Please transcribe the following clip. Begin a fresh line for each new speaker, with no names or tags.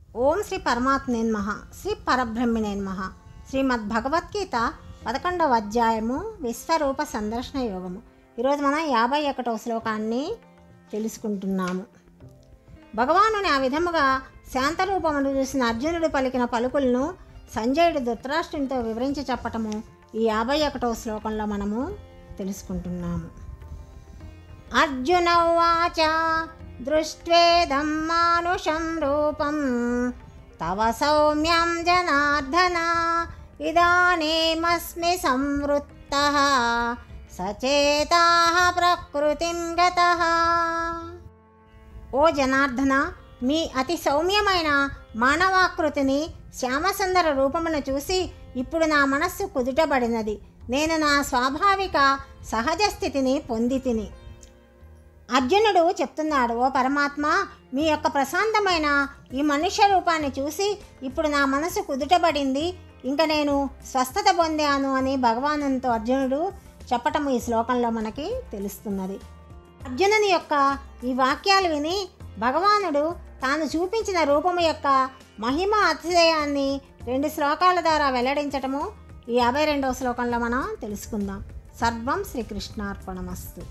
ఓం శ్రీ పరమాత్మనే నమః. శ్రీ పరబ్రహ్మణే నమః. శ్రీమద్భగవద్గీత 11వ అధ్యాయము విశ్వరూప సందర్శన యోగము. ఈరోజు మనం 51వ శ్లోకాన్ని తెలుసుకుంటున్నాము. భగవానుని ఆ విధముగా శాంతరూపమును చూసిన అర్జునుడు పలికిన పలుకులను సంజయుడు ధృతరాష్ట్రునితో వివరించి చెప్పటము ఈ 51వ శ్లోకంలో మనము తెలుసుకుంటున్నాము. అర్జున ఉవాచ దృష్ట్వేదం మానుషం రూపం తవ సౌమ్యం జనార్దన ఇదానీమస్మి సంవృత్తః సచేతాః ప్రకృతిం గతః. ఓ జనార్దన, మీ అతి సౌమ్యమైన మానవాకృతిని శ్యామసుందర రూపమును చూసి ఇప్పుడు నా మనస్సు కుదుటబడినది. నేను నా స్వాభావిక సహజ స్థితిని పొందితిని. అర్జునుడు చెప్తున్నాడు, ఓ పరమాత్మ, మీ యొక్క ప్రశాంతమైన ఈ మనుష్య రూపాన్ని చూసి ఇప్పుడు నా మనసు కుదుటబడింది, ఇంకా నేను స్వస్థత పొందాను అని భగవానునితో అర్జునుడు చెప్పటం ఈ శ్లోకంలో మనకి తెలుస్తున్నది. అర్జునుని యొక్క ఈ వాక్యాలు విని భగవానుడు తాను చూపించిన రూపము యొక్క మహిమ అతిశయాన్ని 2 శ్లోకాల ద్వారా వెల్లడించటము ఈ 52వ శ్లోకంలో మనం తెలుసుకుందాం. సర్వం శ్రీకృష్ణార్పణమస్తు.